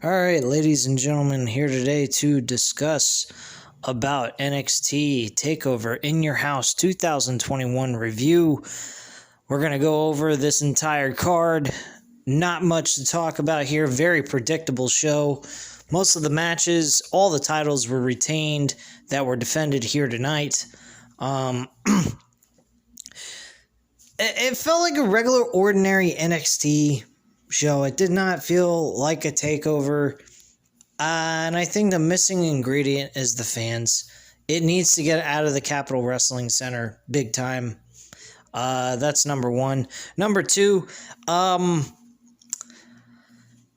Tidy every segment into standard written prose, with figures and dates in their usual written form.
All right, ladies and gentlemen, here today to discuss about NXT Takeover in Your House 2021 review. We're going to go over this entire card. Not much to talk about here. Very predictable show. Most of the matches, all the titles were retained that were defended here tonight. It felt like a regular, ordinary NXT show. It did not feel like a takeover. And I think the missing ingredient is the fans. It needs to get out of the Capitol Wrestling Center big time. That's number one. Number two,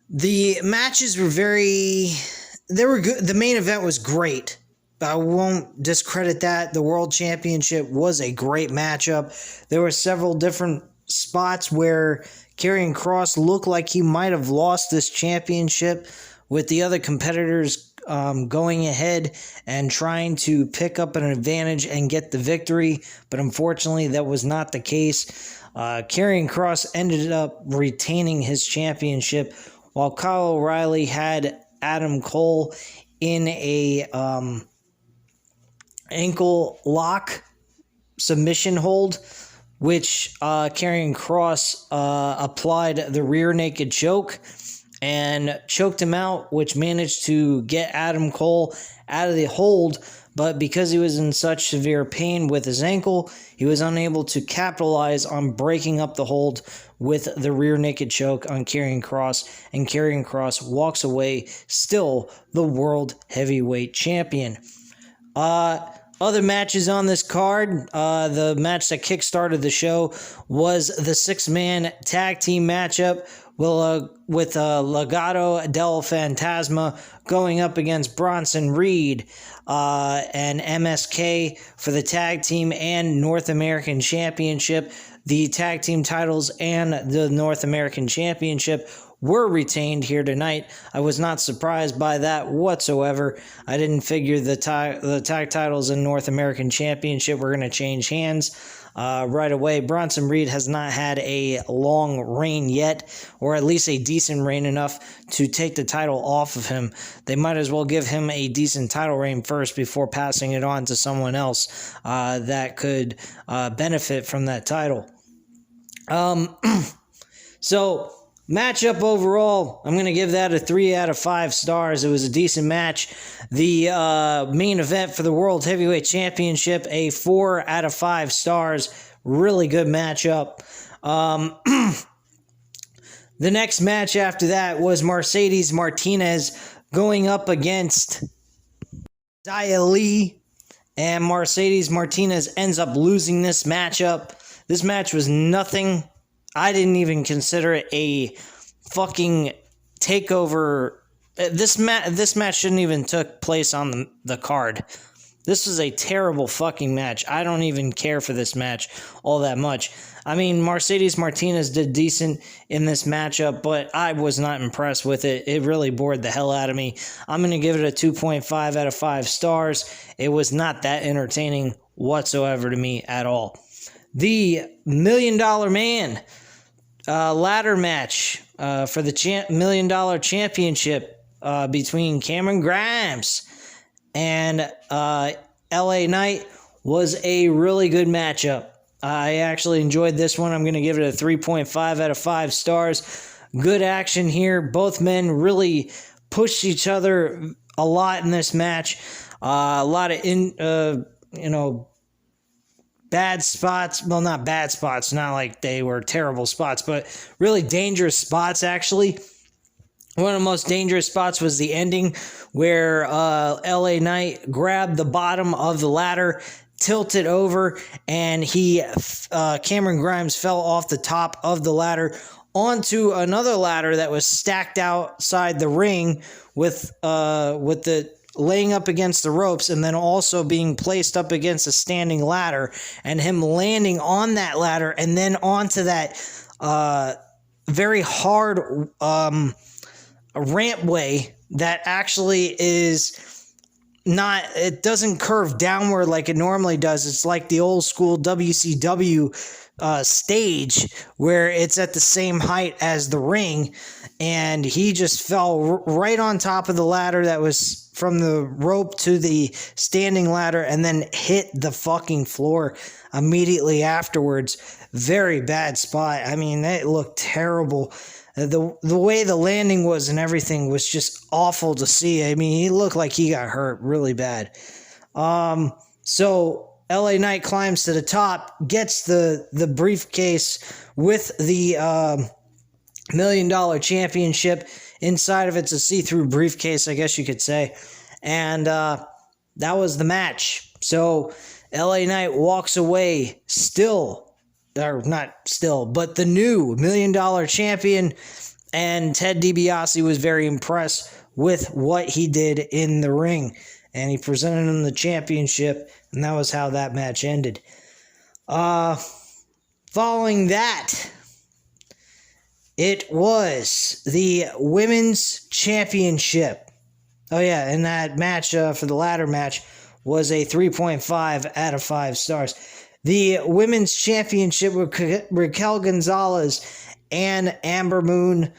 the matches were they were good. The main event was great. I won't discredit that. The World Championship was a great matchup. There were several different spots where Karrion Kross looked like he might have lost this championship, with the other competitors going ahead and trying to pick up an advantage and get the victory. But unfortunately, that was not the case. Karrion Kross ended up retaining his championship, while Kyle O'Reilly had Adam Cole in a ankle lock submission hold, which Karrion Kross applied the rear naked choke and choked him out, which managed to get Adam Cole out of the hold. But because he was in such severe pain with his ankle, he was unable to capitalize on breaking up the hold with the rear naked choke on Karrion Kross, and Karrion Kross walks away still the World Heavyweight Champion. Other matches on this card, the match that kickstarted the show was the six-man tag team matchup with Legado del Fantasma going up against Bronson Reed and MSK for the tag team and North American Championship. The tag team titles and the North American Championship were retained here tonight. I was not surprised by that whatsoever. I didn't figure the tag titles and North American Championship were going to change hands right away. Bronson Reed has not had a long reign yet, or at least a decent reign enough to take the title off of him. They might as well give him a decent title reign first before passing it on to someone else that could benefit from that title. So, matchup overall, I'm going to give that a 3 out of 5 stars. It was a decent match. The main event for the World Heavyweight Championship, a 4 out of 5 stars. Really good matchup. The next match after that was Mercedes Martinez going up against Xia Li, and Mercedes Martinez ends up losing this matchup. This match was nothing. I didn't even consider it a fucking takeover. This match shouldn't even took place on the card. This was a terrible fucking match. I don't even care for this match all that much. I mean, Mercedes Martinez did decent in this matchup, but I was not impressed with it. It really bored the hell out of me. I'm going to give it a 2.5 out of 5 stars. It was not that entertaining whatsoever to me at all. The $1 Million Man ladder match for the $1 Million Championship between Cameron Grimes and LA Knight was a really good matchup. I actually enjoyed this one. I'm going to give it a 3.5 out of 5 stars. Good action here. Both men really pushed each other a lot in this match. A lot of bad spots. Well, not bad spots, not like they were terrible spots, but really dangerous spots, actually. One of the most dangerous spots was the ending where LA Knight grabbed the bottom of the ladder, tilted over, and Cameron Grimes fell off the top of the ladder onto another ladder that was stacked outside the ring with the laying up against the ropes, and then also being placed up against a standing ladder, and him landing on that ladder and then onto that very hard rampway that actually is not, it doesn't curve downward like it normally does. It's like the old school WCW stage where it's at the same height as the ring, and he just fell right on top of the ladder that was from the rope to the standing ladder, and then hit the fucking floor immediately afterwards. Very bad spot. I mean, it looked terrible. The way the landing was and everything was just awful to see. I mean, he looked like he got hurt really bad. So LA Knight climbs to the top, gets the briefcase with the $1 million championship. Inside of it's a see-through briefcase, I guess you could say. And that was the match. So LA Knight walks away or not still, but the new $1 million champion. And Ted DiBiase was very impressed with what he did in the ring. And he presented him the championship, and that was how that match ended. Following that, it was the Women's Championship. Oh, yeah, and that match for the ladder match was a 3.5 out of 5 stars. The Women's Championship with Raquel Gonzalez and Amber Moon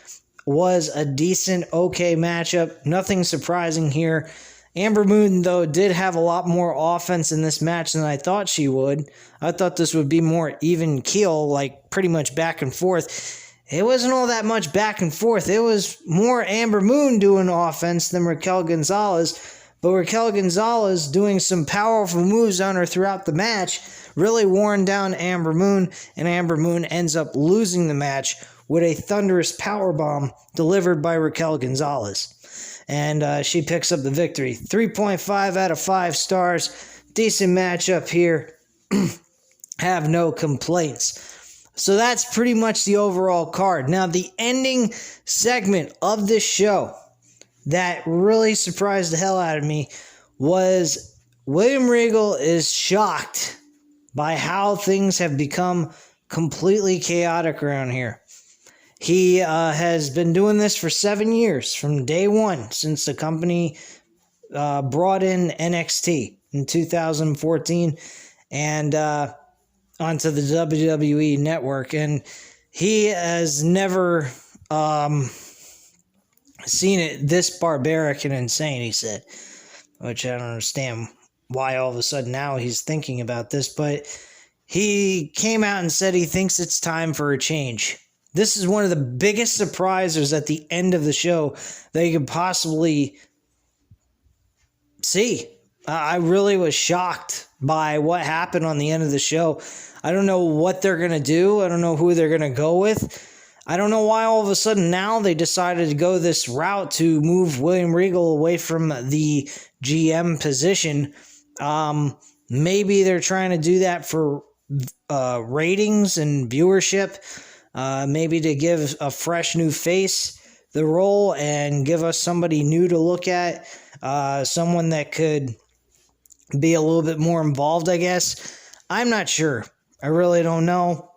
was a decent, okay matchup. Nothing surprising here. Amber Moon, though, did have a lot more offense in this match than I thought she would. I thought this would be more even keel, like pretty much back and forth. It wasn't all that much back and forth. It was more Amber Moon doing offense than Raquel Gonzalez. But Raquel Gonzalez doing some powerful moves on her throughout the match really worn down Amber Moon, and Amber Moon ends up losing the match with a thunderous powerbomb delivered by Raquel Gonzalez. And she picks up the victory. 3.5 out of 5 stars. Decent matchup here. Have no complaints. So that's pretty much the overall card. Now, the ending segment of this show that really surprised the hell out of me was William Regal is shocked by how things have become completely chaotic around here. He has been doing this for 7 years, from day one, since the company brought in NXT in 2014 and onto the WWE network. And he has never seen it this barbaric and insane, he said, which I don't understand why all of a sudden now he's thinking about this, but he came out and said he thinks it's time for a change. This is one of the biggest surprises at the end of the show that you could possibly see. I really was shocked by what happened on the end of the show. I don't know what they're going to do. I don't know who they're going to go with. I don't know why all of a sudden now they decided to go this route to move William Regal away from the GM position. Maybe they're trying to do that for ratings and viewership. Maybe to give a fresh new face the role and give us somebody new to look at. Someone that could be a little bit more involved, I guess. I'm not sure. I really don't know.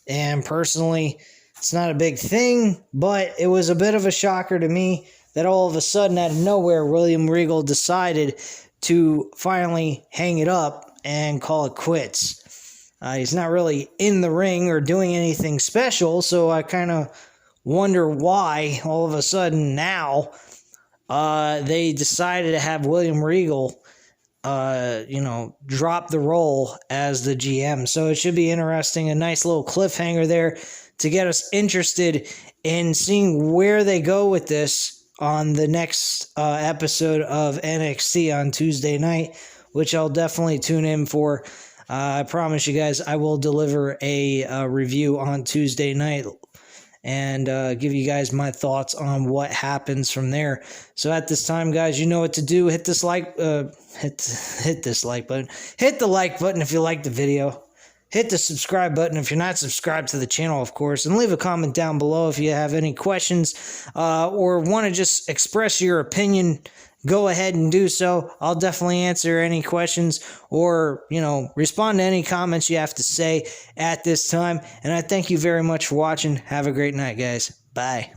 And personally, it's not a big thing, but it was a bit of a shocker to me that all of a sudden, out of nowhere, William Regal decided to finally hang it up and call it quits. He's not really in the ring or doing anything special, so I kind of wonder why all of a sudden now they decided to have William Regal drop the role as the GM. So it should be interesting. A nice little cliffhanger there to get us interested in seeing where they go with this on the next episode of NXT on Tuesday night, which I'll definitely tune in for. I promise you guys I will deliver a review on Tuesday night and give you guys my thoughts on what happens from there. So at this time, guys, you know what to do. Hit this like hit this like button. Hit the like button if you like the video. Hit the subscribe button if you're not subscribed to the channel, of course, and leave a comment down below if you have any questions or want to just express your opinion. Go ahead and do so. I'll definitely answer any questions or, respond to any comments you have to say at this time. And I thank you very much for watching. Have a great night, guys. Bye.